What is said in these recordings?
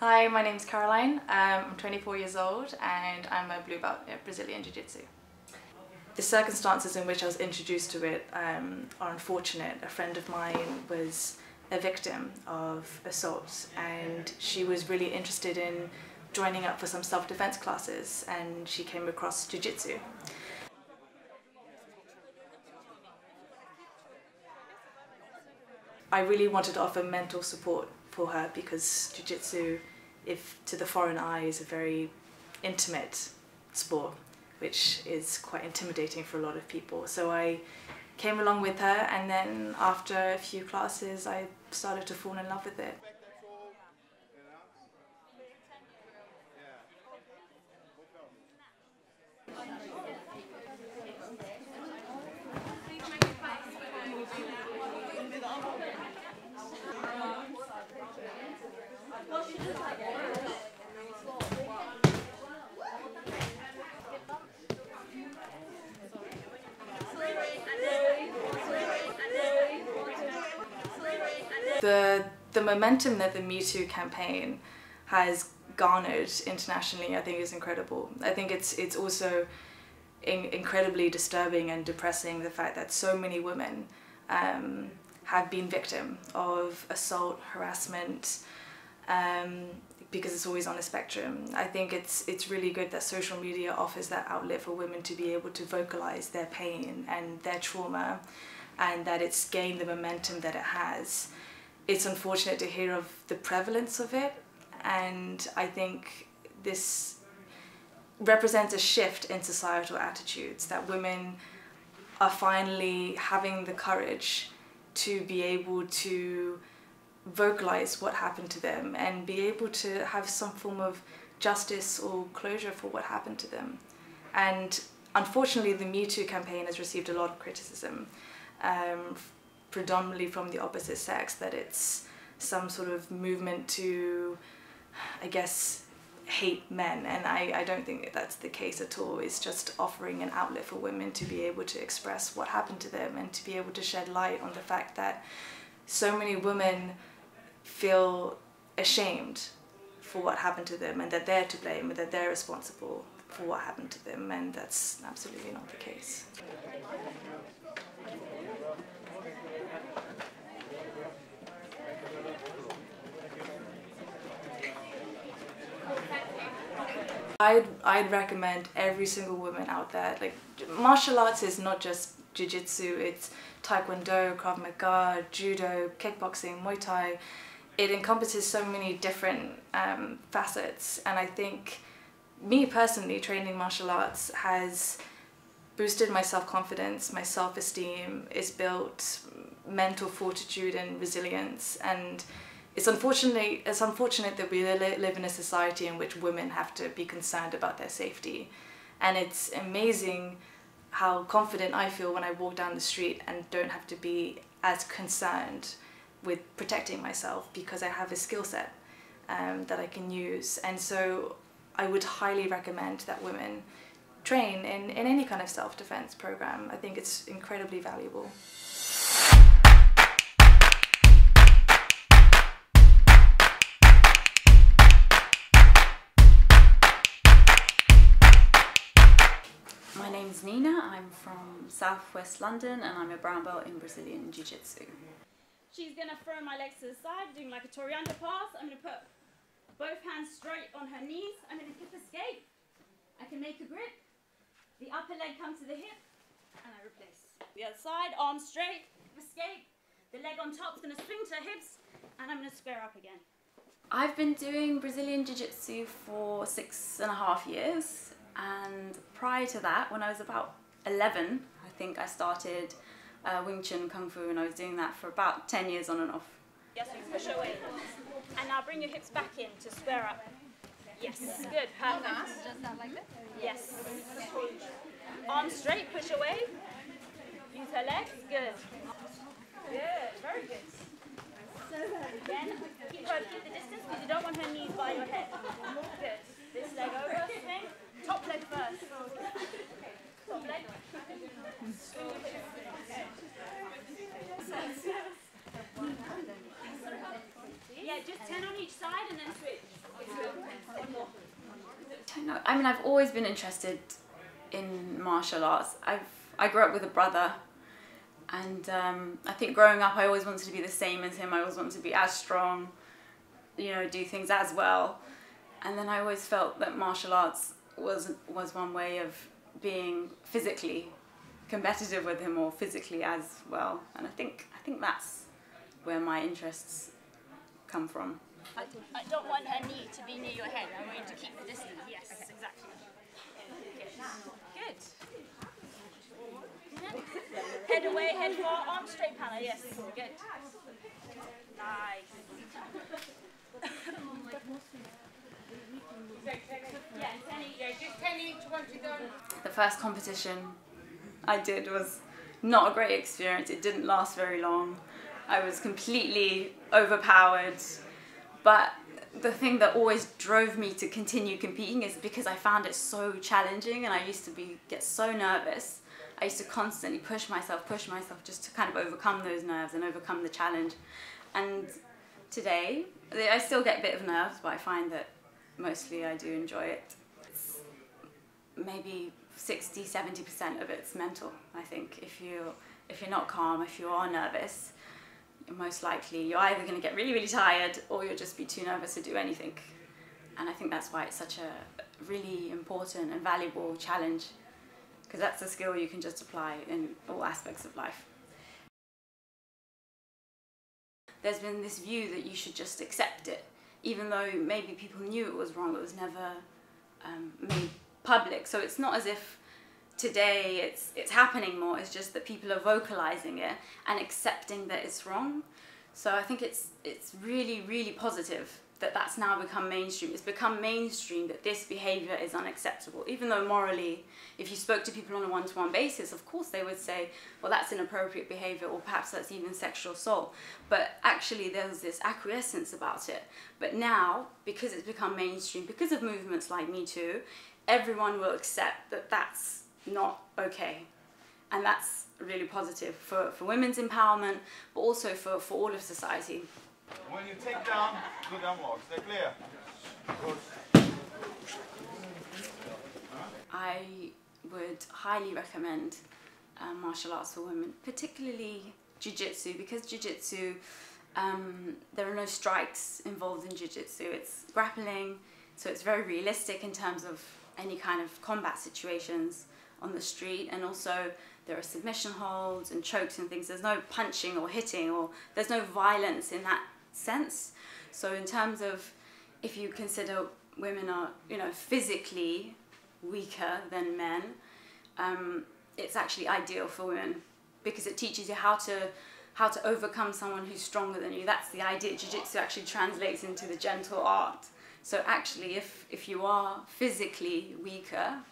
Hi, my name's Caroline. I'm 24 years old and I'm a blue belt in Brazilian Jiu-Jitsu. The circumstances in which I was introduced to it are unfortunate. A friend of mine was a victim of assault and she was really interested in joining up for some self-defense classes, and she came across Jiu-Jitsu. I really wanted to offer mental support for her because Jiu-Jitsu, if to the foreign eye, is a very intimate sport, which is quite intimidating for a lot of people. So I came along with her, and then after a few classes I started to fall in love with it. The momentum that the Me Too campaign has garnered internationally, I think, is incredible. I think it's also incredibly disturbing and depressing, the fact that so many women have been victim of assault, harassment, because it's always on a spectrum. I think it's really good that social media offers that outlet for women to be able to vocalize their pain and their trauma, and that it's gained the momentum that it has. It's unfortunate to hear of the prevalence of it, and I think this represents a shift in societal attitudes, that women are finally having the courage to be able to vocalize what happened to them and be able to have some form of justice or closure for what happened to them. And unfortunately, the Me Too campaign has received a lot of criticism, predominantly from the opposite sex, that it's some sort of movement to, I guess, hate men, and I don't think that that's the case at all. It's just offering an outlet for women to be able to express what happened to them and to be able to shed light on the fact that so many women feel ashamed for what happened to them, and that they're to blame, and that they're responsible for what happened to them, and that's absolutely not the case. I'd recommend every single woman out there, like, martial arts is not just Jiu-Jitsu, it's Taekwondo, Krav Maga, Judo, kickboxing, Muay Thai. It encompasses so many different facets, and I think, me personally, training martial arts has boosted my self-confidence, my self-esteem, it's built mental fortitude and resilience, and it's unfortunate that we live in a society in which women have to be concerned about their safety. And it's amazing how confident I feel when I walk down the street and don't have to be as concerned with protecting myself, because I have a skill set that I can use. And so I would highly recommend that women train in any kind of self-defense program. I think it's incredibly valuable. My name's Nina, I'm from Southwest London and I'm a brown belt in Brazilian Jiu-Jitsu. She's going to throw my legs to the side, doing like a Torianda pass. I'm going to put both hands straight on her knees. I'm going to hip escape. I can make a grip. The upper leg comes to the hip and I replace. The other side, arms straight, escape. The leg on top is going to swing to her hips and I'm going to square up again. I've been doing Brazilian Jiu-Jitsu for 6.5 years. And prior to that, when I was about 11, I think I started Wing Chun Kung Fu, and I was doing that for about 10 years on and off. Yes, push away. And now bring your hips back in to square up. Yes, good, perfect. Just that like this? Yes. Arms straight, push away. Use her legs, good. Good, very good. Again, keep the distance because you don't want her knees by your head. Good. This leg over, swing. Top leg first. Top leg. Yeah, just 10 on each side and then switch. I mean, I've always been interested in martial arts. I grew up with a brother, and I think growing up I always wanted to be the same as him. I always wanted to be as strong, you know, do things as well. And then I always felt that martial arts was one way of being physically competitive with him, or physically as well. And I think that's where my interests come from. I don't want her knee to be near your head. I want you to keep the distance. Yes, okay. Exactly. Good. Head away, head far, arm straight, Hannah. Yes, good. Nice. The first competition I did was not a great experience. It didn't last very long. I was completely overpowered. But the thing that always drove me to continue competing is because I found it so challenging, and I used to get so nervous. I used to constantly push myself just to kind of overcome those nerves and overcome the challenge. And today, I still get a bit of nerves, but I find that mostly I do enjoy it. It's maybe 60–70% of it's mental, I think. If you're not calm, if you are nervous, most likely you're either going to get really, really tired, or you'll just be too nervous to do anything. And I think that's why it's such a really important and valuable challenge, because that's a skill you can just apply in all aspects of life. There's been this view that you should just accept it, even though maybe people knew it was wrong. It was never made public. So it's not as if today it's happening more. It's just that people are vocalizing it and accepting that it's wrong. So I think it's really, really positive that that's now become mainstream. It's become mainstream that this behavior is unacceptable, even though morally, if you spoke to people on a one-to-one basis, of course they would say, well, that's inappropriate behavior, or perhaps that's even sexual assault. But actually there's this acquiescence about it. But now, because it's become mainstream, because of movements like Me Too, everyone will accept that that's not okay. And that's really positive for women's empowerment, but also for all of society. When you take down, go down walk. Stay clear. I would highly recommend martial arts for women, particularly jiu-jitsu, because jiu-jitsu, there are no strikes involved in jiu-jitsu. It's grappling, so it's very realistic in terms of any kind of combat situations on the street, and also there are submission holds and chokes and things. There's no punching or hitting, or there's no violence in that sense. So in terms of, if you consider women are, you know, physically weaker than men, it's actually ideal for women, because it teaches you how to overcome someone who's stronger than you. That's the idea. Jiu-jitsu actually translates into the gentle art. So actually, if you are physically weaker,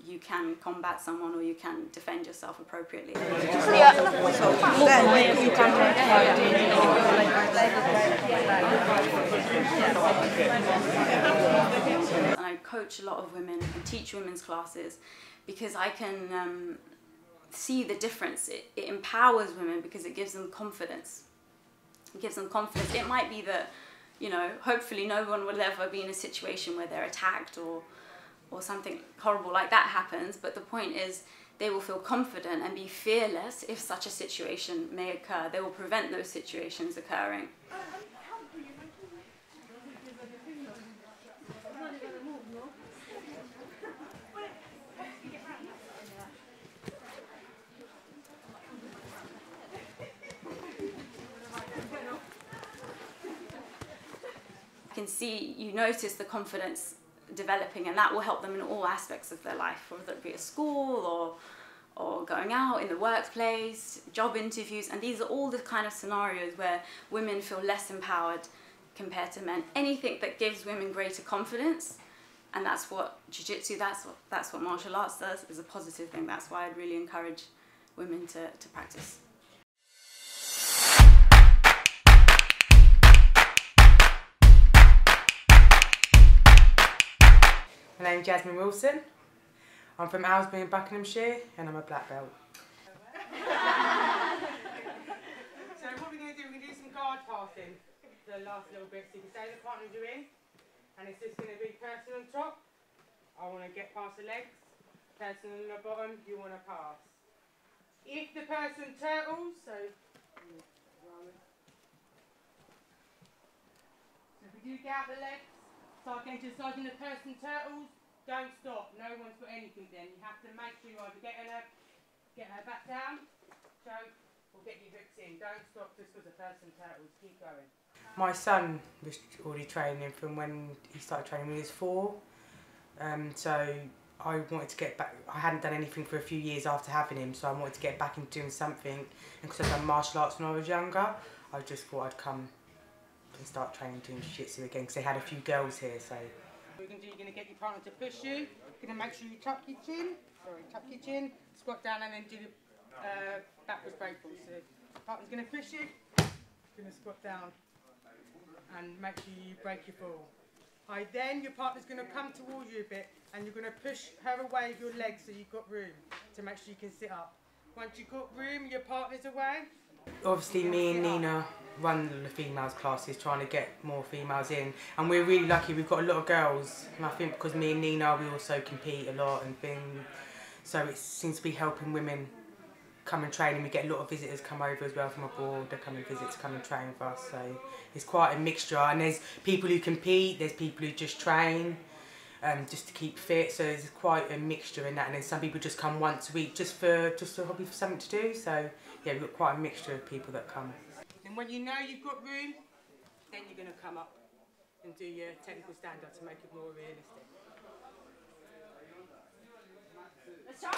you can combat someone, or you can defend yourself appropriately. And I coach a lot of women and teach women's classes, because I can see the difference. It empowers women because it gives them confidence. It gives them confidence. It might be that, you know, hopefully no one will ever be in a situation where they're attacked or something horrible like that happens, but the point is they will feel confident and be fearless if such a situation may occur. They will prevent those situations occurring. I can see, you notice the confidence developing, and that will help them in all aspects of their life, whether it be at school or going out in the workplace, job interviews. And these are all the kind of scenarios where women feel less empowered compared to men. Anything that gives women greater confidence, and that's what jiu-jitsu, that's what martial arts does, is a positive thing. That's why I'd really encourage women to practice. My name's Jasmine Wilson. I'm from Owlsbury in Buckinghamshire, and I'm a black belt. So what we're going to do, we're going to do some guard passing, the last little bit, so you can stay in the partner you're in, and it's just going to be person on top, I want to get past the legs. Person on the bottom, you want to pass. If the person turtles, so if we do get out the legs, start getting to the side and the person turtles, don't stop. No one's got anything then. You have to make sure you either get her back down, choke, or get your hooks in. Don't stop just because the person turtles. Keep going. My son was already training from when he started training when he was 4. So I wanted to get back. I hadn't done anything for a few years after having him, so I wanted to get back into doing something. And because I'd done martial arts when I was younger, I just thought I'd come and start training doing jiu-jitsu again because they had a few girls here. So what you're going to do, you're going to get your partner to push you. You're going to make sure you tuck your chin. Tuck your chin, squat down, and then do the backwards break fall. So your partner's going to push you. You're going to squat down and make sure you break your fall. Then your partner's going to come towards you a bit and you're going to push her away with your legs so you've got room to make sure you can sit up. Once you've got room, your partner's away. Obviously me and Nina run the females classes, trying to get more females in, and we're really lucky we've got a lot of girls, and I think because me and Nina we also compete a lot and things, so it seems to be helping women come and train, and we get a lot of visitors come over as well from abroad. They come and visit to come and train with us, so it's quite a mixture. And there's people who compete, there's people who just train just to keep fit, so there's quite a mixture in that. And then some people just come once a week just a hobby, for something to do. So yeah, we've got quite a mixture of people that come. And when you know you've got room, then you're going to come up and do your technical stand-up to make it more realistic. Let's try.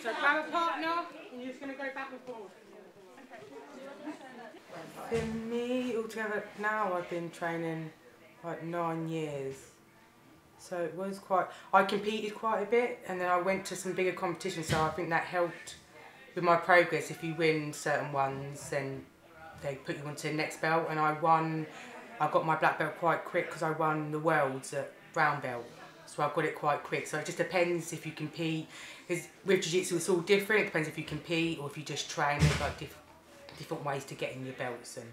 So grab a partner and you're just going to go back and forth. For me, altogether now I've been training like 9 years. So it was quite, I competed quite a bit and then I went to some bigger competitions, so I think that helped with my progress. If you win certain ones, then they put you onto the next belt, and I got my black belt quite quick because I won the worlds at brown belt. So I got it quite quick. So it just depends if you compete. Because with jiu-jitsu it's all different. It depends if you compete or if you just train. There's like different ways to get in your belts. And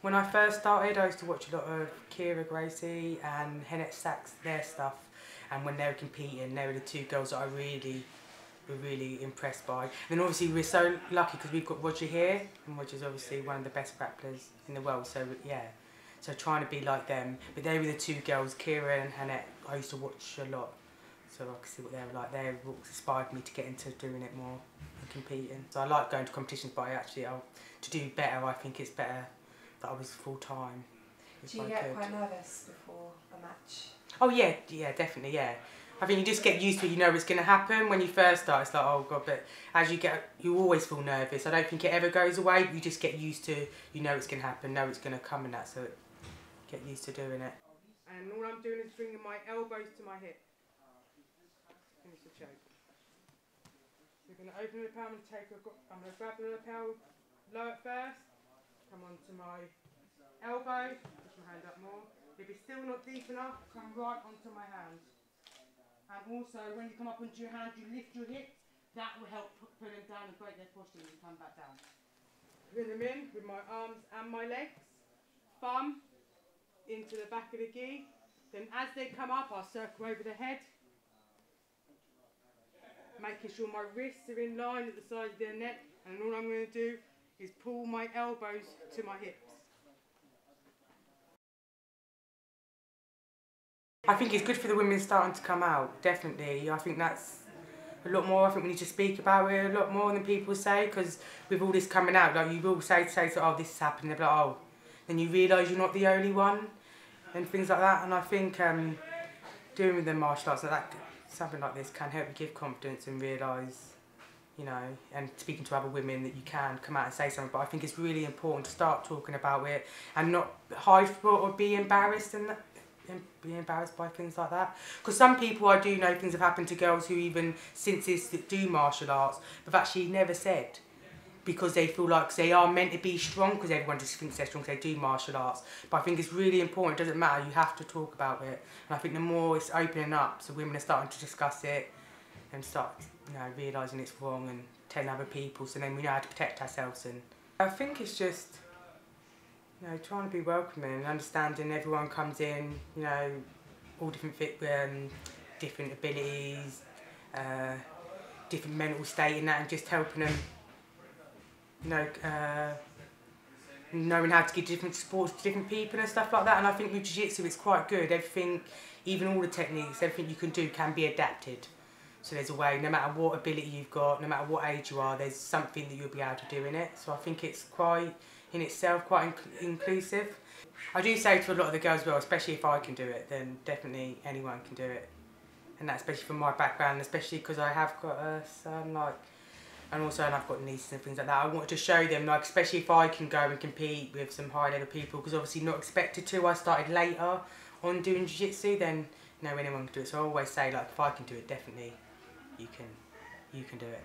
when I first started, I used to watch a lot of Roger Gracie and Sacks, their stuff. And when they were competing, they were the 2 girls that I were really impressed by. And then obviously we're so lucky because we've got Roger here, and Roger's obviously one of the best grapplers in the world. So yeah. So trying to be like them, but they were the 2 girls, Kira and Hannette, I used to watch a lot, so I could see what they were like. They inspired me to get into doing it more and competing. So I like going to competitions, but to do better, I think it's better that I was full time. Do you get quite nervous before a match? Oh yeah, definitely, yeah. I think you just get used to it, you know it's going to happen. When you first start, it's like, oh God, but as you always feel nervous. I don't think it ever goes away, you just get used to, you know it's going to happen, know it's going to come and that, so get used to doing it. And all I'm doing is bringing my elbows to my hip. Finish the choke. We're going to open the palm and I'm going to grab the lapel low at first, come onto my elbow, push my hand up more. If it's still not deep enough, come right onto my hand. And also, when you come up onto your hand, you lift your hips. That will help put them down and break their posture and come back down. Bring them in with my arms and my legs. Thumb into the back of the gi. Then as they come up, I'll circle over the head. Making sure my wrists are in line at the sides of their neck. And all I'm going to do is pull my elbows to my hips. I think it's good for the women starting to come out, definitely. I think that's a lot more. I think we need to speak about it a lot more than people say, because with all this coming out, like you will say oh, this is happening, they'll be like, oh, then you realise you're not the only one and things like that. And I think doing the martial arts like that, something like this can help you give confidence and realise, you know, and speaking to other women that you can come out and say something. But I think it's really important to start talking about it and not hide or be embarrassed and be embarrassed by things like that. Because some people, I do know things have happened to girls who even since this do martial arts have actually never said, because they feel like they are meant to be strong, because everyone just thinks they're strong because they do martial arts. But I think it's really important, it doesn't matter, you have to talk about it. And I think the more it's opening up, so women are starting to discuss it and start, you know, realising it's wrong and telling other people, so then we know how to protect ourselves. And I think it's just, you know, trying to be welcoming and understanding everyone comes in, you know, all different different abilities, different mental state and that, and just helping them, you know, knowing how to give different sports to different people and stuff like that. And I think with jiu-jitsu it's quite good. Everything, even all the techniques, everything you can do can be adapted. So there's a way, no matter what ability you've got, no matter what age you are, there's something that you'll be able to do in it. So I think it's quite, in itself, quite inclusive. I do say to a lot of the girls as well, especially if I can do it, then definitely anyone can do it. And that's especially from my background, especially because I have got a son, like, and also I've got nieces and things like that. I wanted to show them, like, especially if I can go and compete with some high level people, because obviously not expected to. I started later on doing jiu-jitsu than, you know, anyone can do it. So I always say, like, if I can do it, definitely you can do it.